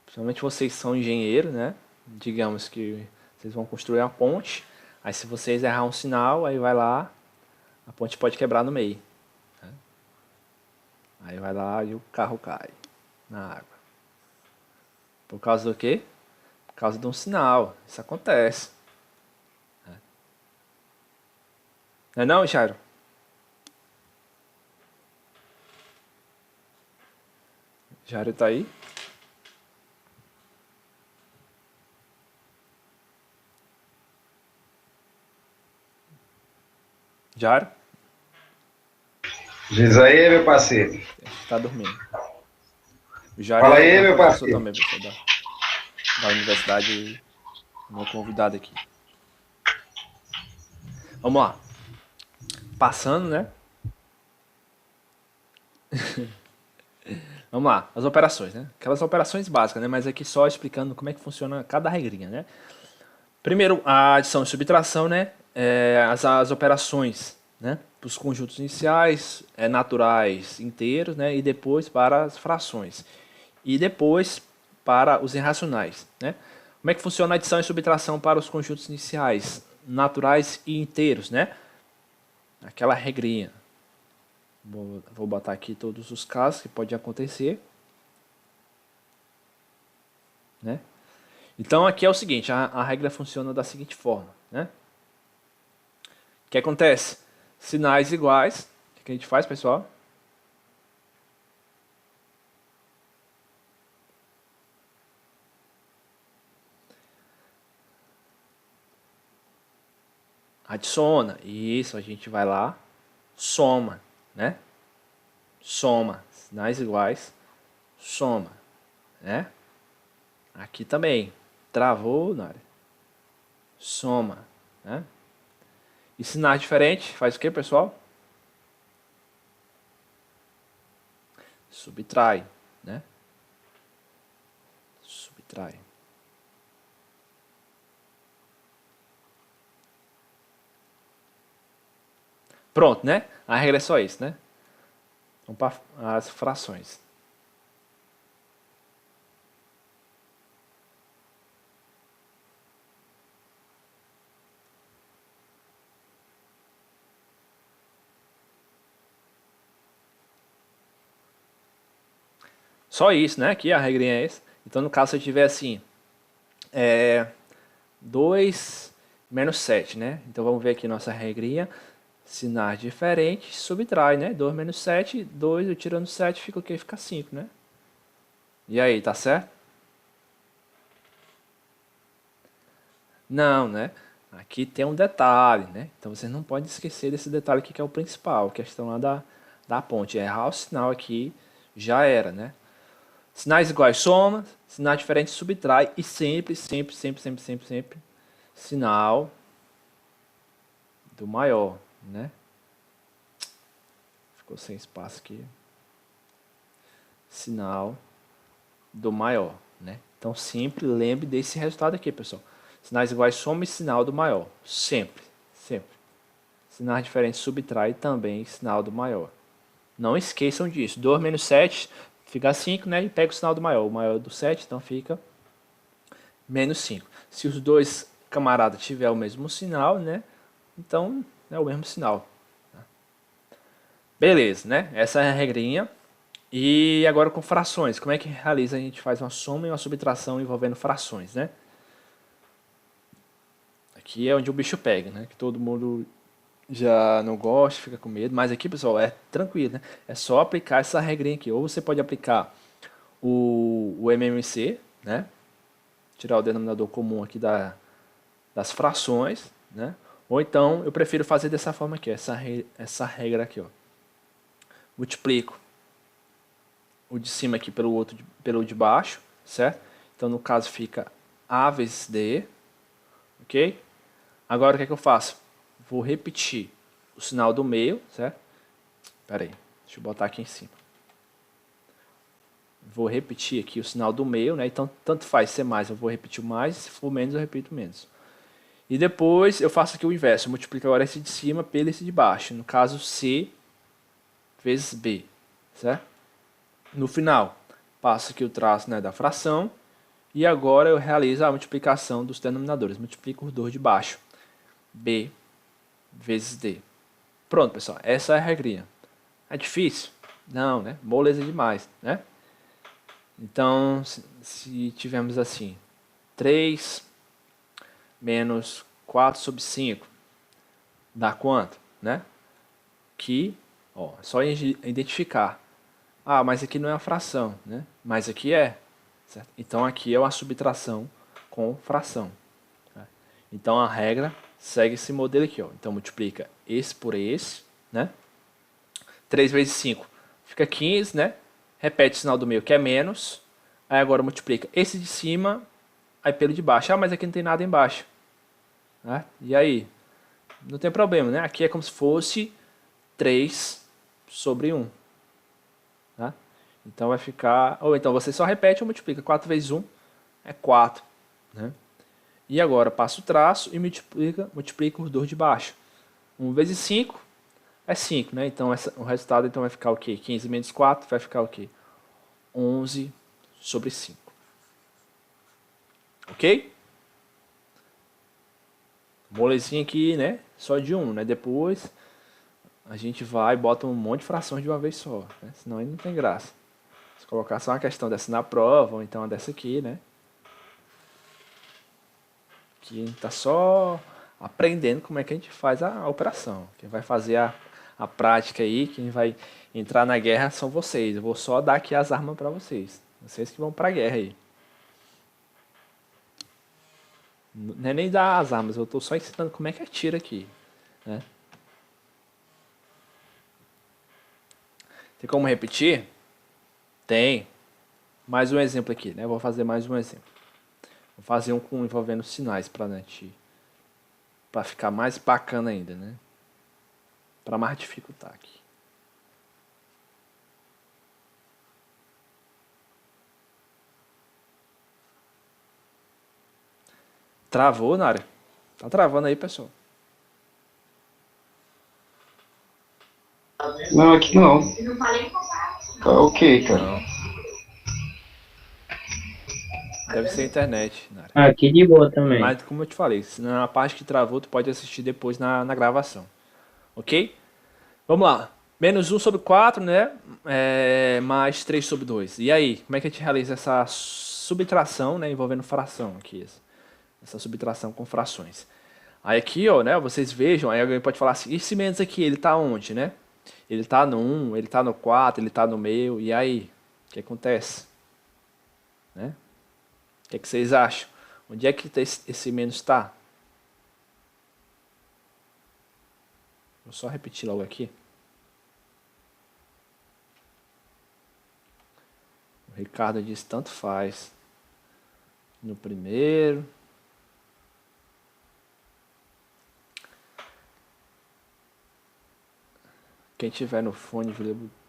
Principalmente vocês são engenheiros, né? Digamos que vocês vão construir uma ponte, aí se vocês errar um sinal, aí vai lá, a ponte pode quebrar no meio. Né? Aí vai lá e o carro cai na água. Por causa do quê? Por causa de um sinal. Isso acontece. Né? Não é não, Jairo? Jairo tá aí? Jairo? Diz aí, meu parceiro. Tá dormindo. O Jairo Fala aí, é meu professor parceiro. também, professor da universidade, meu convidado aqui. Vamos lá. Passando, né? Vamos lá, as operações, né? Aquelas operações básicas, né? Mas aqui só explicando como é que funciona cada regrinha, né? Primeiro, a adição e subtração, né? As operações né? Para os conjuntos iniciais, naturais inteiros, né? E depois para as frações. E depois para os irracionais, né? Como é que funciona a adição e subtração para os conjuntos iniciais, naturais e inteiros, né? Aquela regrinha. Vou botar aqui todos os casos que pode acontecer, né? Então aqui é o seguinte, a regra funciona da seguinte forma, né? O que acontece? Sinais iguais, o que a gente faz, pessoal? Adiciona, isso, a gente vai lá, soma, né? Soma, sinais iguais, soma, né? Aqui também, travou na área, soma, né? E sinais diferentes, faz o que, pessoal? Subtrai, né? Subtrai. Pronto, né? A regra é só isso, né? Vamos para as frações. Só isso, né? Aqui a regrinha é essa. Então, no caso, se eu tiver assim, 2 menos 7, né? Então, vamos ver aqui nossa regrinha. Sinais diferentes, subtrai, né? 2 menos 7, 2 eu tirando 7, fica o quê? Fica 5, né? E aí, tá certo? Não, né? Aqui tem um detalhe, né? Então, você não pode esquecer desse detalhe aqui que é o principal. A questão lá da ponte. Errar o sinal aqui já era, né? Sinais iguais soma, sinais diferentes subtrai e sempre, sempre, sempre, sempre, sempre, sempre sinal do maior, né? Ficou sem espaço aqui. Sinal do maior, né? Então sempre lembre desse resultado aqui, pessoal. Sinais iguais soma e sinal do maior, sempre, sempre. Sinais diferentes subtrai também sinal do maior. Não esqueçam disso. 2 menos 7 fica 5, né? E pega o sinal do maior. O maior é do 7, então fica menos 5. Se os dois camaradas tiver o mesmo sinal, né? Então é o mesmo sinal. Beleza, né? Essa é a regrinha. E agora com frações. Como é que realiza? A gente faz uma soma e uma subtração envolvendo frações, né? Aqui é onde o bicho pega, né? Que todo mundo já não gosta, fica com medo. Mas aqui, pessoal, é tranquilo, né? É só aplicar essa regrinha aqui. Ou você pode aplicar o MMC, né? Tirar o denominador comum aqui das frações, né? Ou então eu prefiro fazer dessa forma aqui, essa regra aqui, ó. Multiplico o de cima aqui pelo de baixo, certo? Então no caso fica A vezes D, ok? Agora o que é que eu faço? Vou repetir o sinal do meio, certo? Espera aí, deixa eu botar aqui em cima. Vou repetir aqui o sinal do meio, né? Então tanto faz ser mais, eu vou repetir o mais, se for menos eu repito menos. E depois eu faço aqui o inverso, eu multiplico agora esse de cima pelo esse de baixo, no caso C vezes B, certo? No final, passo aqui o traço, né, da fração, e agora eu realizo a multiplicação dos denominadores, multiplico os dois de baixo, B vezes D. Pronto, pessoal, essa é a regrinha. É difícil? Não, né? Moleza demais, né? Então, se tivermos assim, 3 menos 4 sobre 5, dá quanto, né? Que, ó, é só identificar. Ah, mas aqui não é uma fração, né? Mas aqui é, certo? Então aqui é uma subtração com fração. Tá? Então a regra segue esse modelo aqui, ó. Então multiplica esse por esse, né? 3 vezes 5 fica 15, né? Repete o sinal do meio que é menos. Aí agora multiplica esse de cima, aí pelo de baixo. Ah, mas aqui não tem nada embaixo. Né? E aí? Não tem problema, né? Aqui é como se fosse 3 sobre 1. Tá? Então vai ficar... Ou então você só repete ou multiplica. 4 vezes 1 é 4. Né? E agora passa o traço e multiplica os dois de baixo. 1 vezes 5 é 5, né? Então o resultado então vai ficar o quê? 15 menos 4 vai ficar o quê? 11 sobre 5. Ok? Molezinha aqui, né? Só de 1, né? Depois a gente vai e bota um monte de frações de uma vez só, né? Senão aí não tem graça. Se colocar só uma questão dessa na prova, ou então uma dessa aqui, né? Que a gente tá só aprendendo como é que a gente faz a operação. Quem vai fazer a prática aí, quem vai entrar na guerra são vocês. Eu vou só dar aqui as armas para vocês. Vocês que vão pra guerra aí. Não é nem dar as armas, eu tô só ensinando como é que atira aqui, né? Tem como repetir? Tem. Mais um exemplo aqui, né? Vou fazer mais um exemplo. Vou fazer um com envolvendo sinais para ficar mais bacana ainda, né? Para mais dificultar aqui. Travou, Nara? Tá travando aí, pessoal? Não, aqui não. Tá ok, cara. Deve ser a internet, Nara. Aqui de boa também. Mas como eu te falei, se na parte que travou, tu pode assistir depois na gravação. Ok? Vamos lá. Menos 1 sobre 4, né? Mais 3 sobre 2. E aí, como é que a gente realiza essa subtração, né? Envolvendo fração aqui. Essa subtração com frações. Aí aqui, ó, né? Vocês vejam, aí alguém pode falar assim, esse menos aqui, ele tá onde, né? Ele tá no 1, ele tá no 4, ele tá no meio. E aí? O que acontece? Né? O que vocês acham? Onde é que esse menos está? Vou só repetir logo aqui. O Ricardo diz tanto faz. No primeiro. Quem tiver no fone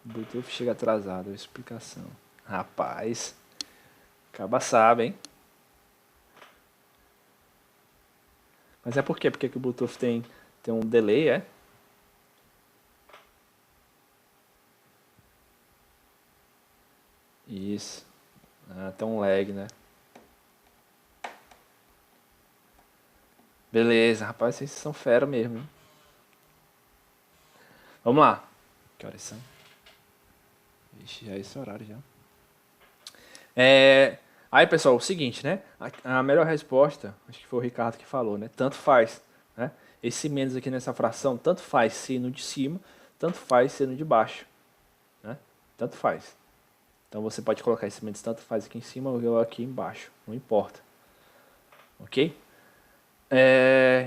Bluetooth chega atrasado. A explicação. Rapaz. Acaba sabe, hein? Mas é por quê? Porque que o Bluetooth tem um delay, é? Isso. Tem um lag, né? Beleza, rapaz, vocês são fera mesmo, hein? Vamos lá. Que horas são? Ixi, já é esse horário já. Aí, pessoal, o seguinte, né? A melhor resposta, acho que foi o Ricardo que falou, né? Tanto faz, né? Esse menos aqui nessa fração, tanto faz ser no de cima, tanto faz ser no de baixo, né? Tanto faz. Então você pode colocar esse menos tanto faz aqui em cima ou eu aqui embaixo, não importa. Ok?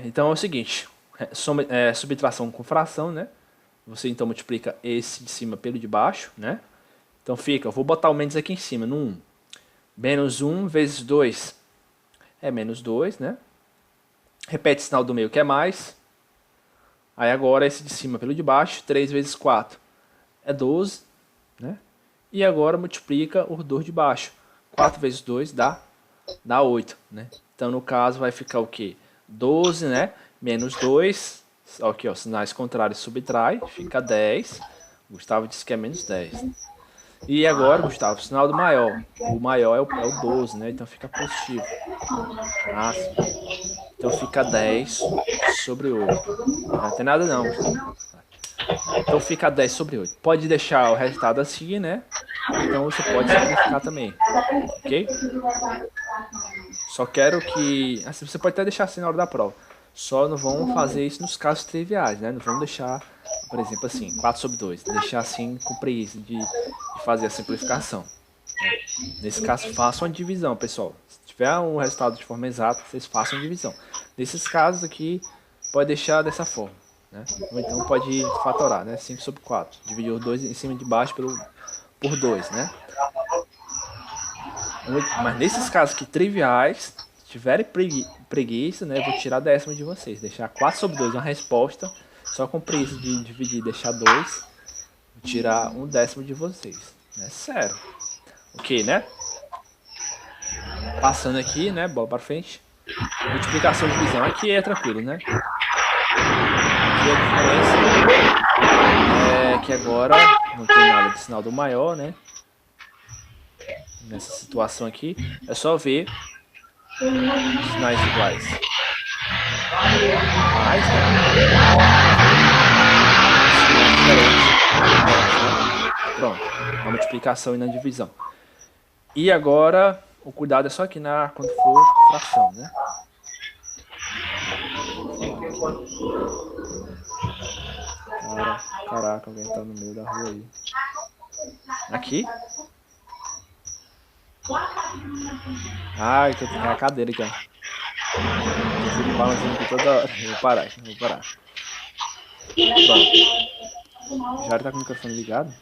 Então é o seguinte, subtração com fração, né? Você então multiplica esse de cima pelo de baixo, né? Então fica, eu vou botar o menos aqui em cima, no 1. Menos 1 vezes 2 é menos 2, né? Repete o sinal do meio que é mais. Aí agora esse de cima pelo de baixo, 3 vezes 4 é 12, né? E agora multiplica os dois de baixo. 4 vezes 2 dá 8, né? Então no caso vai ficar o quê? 12, né? Menos 2, aqui ó, sinais contrários subtrai, fica 10. Gustavo disse que é menos 10. E agora, Gustavo, o sinal do maior. O maior é o 12, né? Então fica positivo. Então fica 10 sobre 8. Não tem nada não. Então fica 10 sobre 8. Pode deixar o resultado assim, né? Então você pode simplificar também. Ok? Só quero que... Assim, você pode até deixar assim na hora da prova. Só não vão fazer isso nos casos triviais, né? Não vão deixar, por exemplo, assim, 4 sobre 2. Deixar assim com preguiça de fazer a simplificação. Né? Nesse caso, façam a divisão, pessoal. Se tiver um resultado de forma exata, vocês façam a divisão. Nesses casos aqui, pode deixar dessa forma. Né? Ou então pode fatorar, né? 5 sobre 4. Dividir os dois em cima de baixo por 2, né? Mas nesses casos aqui triviais, se tiverem preguiça, né? Eu vou tirar décimo de vocês. Deixar 4 sobre 2 uma resposta. Só com preguiça de dividir e deixar 2. Vou tirar um décimo de vocês. É sério. Ok, né? Passando aqui, né? Bola para frente. Multiplicação e divisão. Aqui é tranquilo, né? aqui a diferença é que agora não tem nada de sinal do maior, né? Nessa situação aqui, é só ver os sinais iguais. Mais, pronto, na multiplicação e na divisão. E agora, o cuidado é só aqui quando for fração, né? Caraca, alguém tá no meio da rua aí. Aqui? Ai, tem a cadeira aqui, ó. Eu fico balançando aqui toda hora. Vou parar. Pronto. Já tá com o microfone ligado?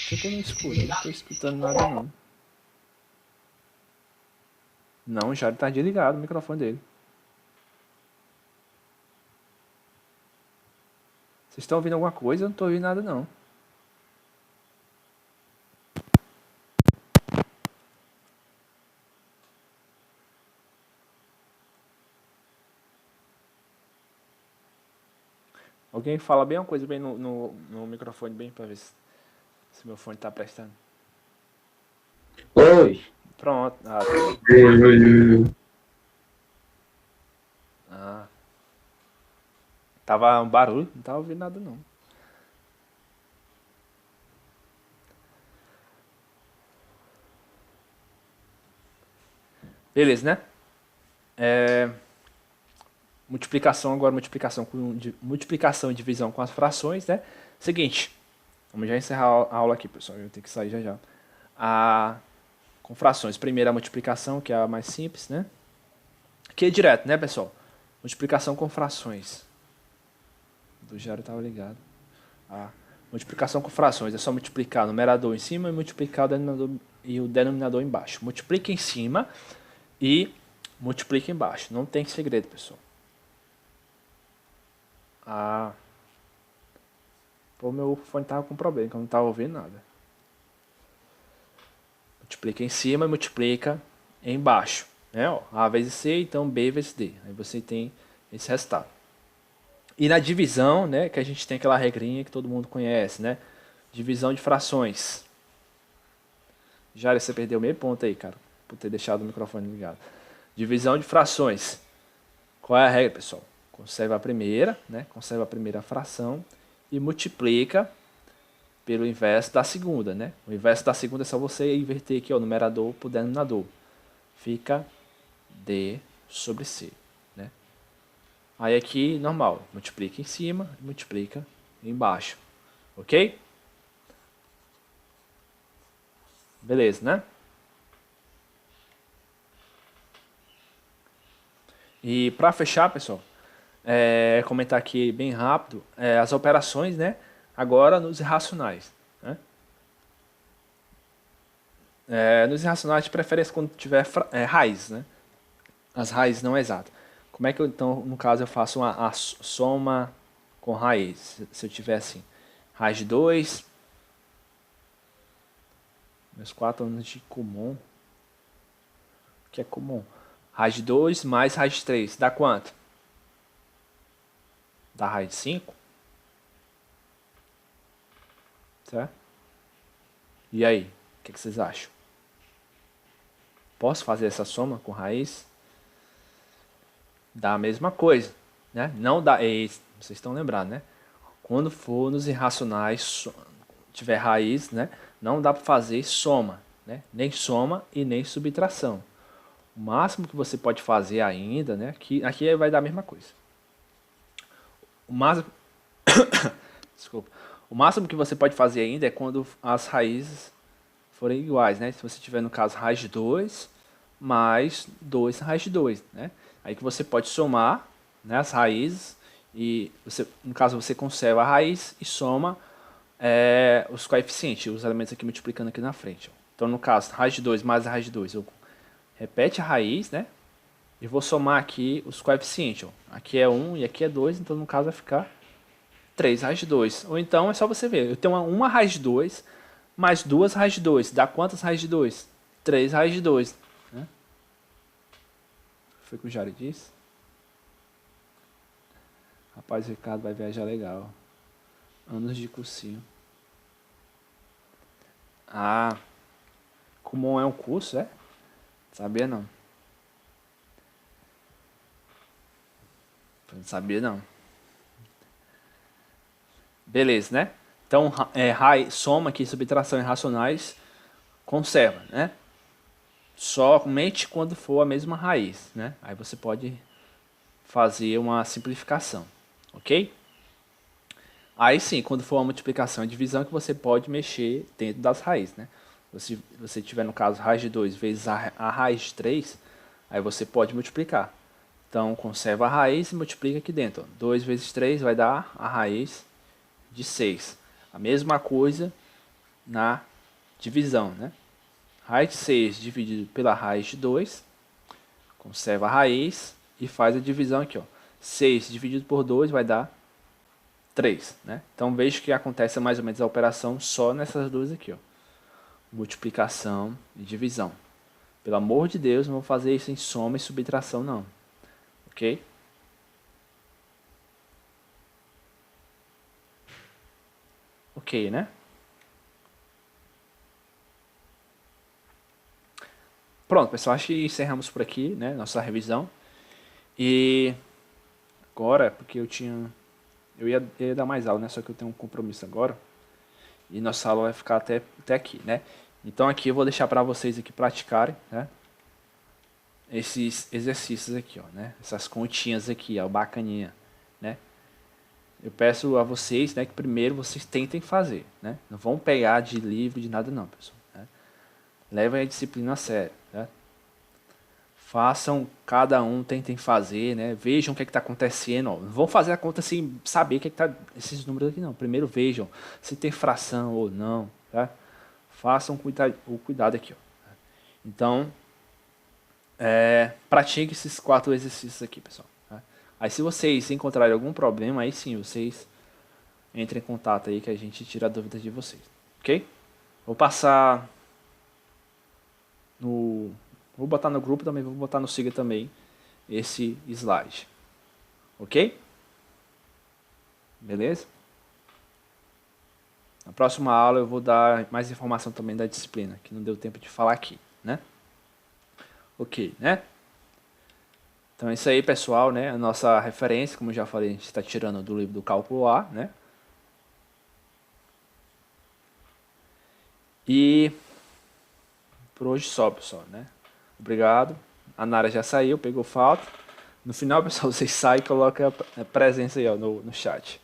Por que eu não escuto? Eu não tô escutando nada, não. Não, já tá desligado o microfone dele. Vocês estão ouvindo alguma coisa? Eu não tô ouvindo nada, não. Alguém fala bem uma coisa bem no microfone, bem pra ver se meu fone tá prestando. Oi. Pronto. Tava um barulho, não tava ouvindo nada não. Beleza, né? Multiplicação agora, multiplicação e divisão com as frações, né? Seguinte, vamos já encerrar a aula aqui, pessoal. Eu tenho que sair já. Com frações. Primeiro a multiplicação, que é a mais simples, né? Aqui é direto, né, pessoal? Multiplicação com frações. Do Jário estava ligado. Multiplicação com frações. É só multiplicar o numerador em cima e multiplicar o denominador embaixo. Multiplica em cima e multiplica embaixo. Não tem segredo, pessoal. Pô, meu fone tava com problema, que eu não tava ouvindo nada. Multiplica em cima e multiplica embaixo. Né? Ó, A vezes C, então B vezes D. Aí você tem esse resultado. E na divisão, né, que a gente tem aquela regrinha que todo mundo conhece, né? Divisão de frações. Jário, você perdeu meio ponto aí, cara, por ter deixado o microfone ligado. Divisão de frações. Qual é a regra, pessoal? Conserva a primeira, né? Conserva a primeira fração e multiplica pelo inverso da segunda, né? O inverso da segunda é só você inverter aqui, ó, o numerador para o denominador. Fica D sobre C, né? Aí aqui, normal, multiplica em cima e multiplica embaixo, ok? Beleza, né? E para fechar, pessoal, comentar aqui bem rápido as operações, né? Agora nos irracionais, né? Nos irracionais, de preferência quando tiver raiz, né? As raízes não exatas. Como é que eu, então, no caso, eu faço a soma com raiz? Se eu tiver assim, raiz de 2, meus 4 anos de comum, o que é comum? Raiz de 2 mais raiz de 3, dá quanto? Dá raiz de 5? Certo? E aí, o que vocês acham? Posso fazer essa soma com raiz? Dá a mesma coisa, né? Não dá, vocês estão lembrados, né? Quando for nos irracionais, tiver raiz, né? Não dá para fazer soma, né? Nem soma e nem subtração. O máximo que você pode fazer ainda, né? Aqui vai dar a mesma coisa. O máximo, desculpa. O máximo que você pode fazer ainda é quando as raízes forem iguais, né? Se você tiver no caso raiz de 2 mais 2 raiz de 2, né? Aí que você pode somar, né, as raízes e no caso você conserva a raiz e soma os coeficientes, os elementos aqui multiplicando aqui na frente. Ó. Então no caso raiz de 2 mais a raiz de 2, eu repete a raiz, né? E vou somar aqui os coeficientes. Ó. Aqui é 1 e aqui é 2, então no caso vai ficar 3 raiz de 2. Ou então é só você ver, eu tenho uma raiz de 2 mais 2 raiz de 2. Dá quantas raiz de 2? 3 raiz de 2. Né? Foi o que o Jário disse? Rapaz, o Ricardo vai viajar legal. Anos de cursinho. Ah, Kumon é um curso, é? Sabia não. Não sabia não. Beleza, né? Então, soma aqui, subtração e racionais, conserva, né? Somente quando for a mesma raiz, né? Aí você pode fazer uma simplificação, ok? Aí sim, quando for uma multiplicação e divisão, que você pode mexer dentro das raízes, né? Se você tiver, no caso, raiz de 2 vezes a raiz de 3, aí você pode multiplicar. Então, conserva a raiz e multiplica aqui dentro. Ó. 2 vezes 3 vai dar a raiz de 6. A mesma coisa na divisão, né? Raiz de 6 dividido pela raiz de 2, conserva a raiz e faz a divisão aqui. Ó. 6 dividido por 2 vai dar 3. Né? Então veja que acontece mais ou menos a operação só nessas duas aqui. Ó. Multiplicação e divisão. Pelo amor de Deus, não vou fazer isso em soma e subtração não. Ok? Ok, né? Pronto, pessoal, acho que encerramos por aqui, né, nossa revisão. E agora, porque eu ia dar mais aula, né, só que eu tenho um compromisso agora. E nossa aula vai ficar até aqui, né? Então aqui eu vou deixar para vocês aqui praticarem, né? Esses exercícios aqui, ó, né? Essas continhas aqui, ó, bacaninha, né? Eu peço a vocês, né, que primeiro vocês tentem fazer, né? Não vão pegar de livro, de nada não, pessoal. Né? Levem a disciplina a sério, né? Façam, cada um tentem fazer, né? Vejam o que está acontecendo. Ó. Não vão fazer a conta sem saber o que está esses números aqui, não. Primeiro vejam se tem fração ou não, tá? Façam o cuidado aqui, ó. Então, pratique esses 4 exercícios aqui, pessoal. Tá? Aí se vocês encontrarem algum problema, aí sim, vocês entrem em contato aí que a gente tira dúvidas de vocês, ok? Vou passar no... Vou botar no grupo também, vou botar no Siga também esse slide, ok? Beleza? Na próxima aula eu vou dar mais informação também da disciplina, que não deu tempo de falar aqui, né? Ok, né? Então é isso aí, pessoal, né? A nossa referência, como eu já falei, a gente está tirando do livro do Cálculo A, né? E por hoje só, pessoal, né? Obrigado. A Nara já saiu, pegou falta. No final, pessoal, vocês saem e colocam a presença aí ó, no chat.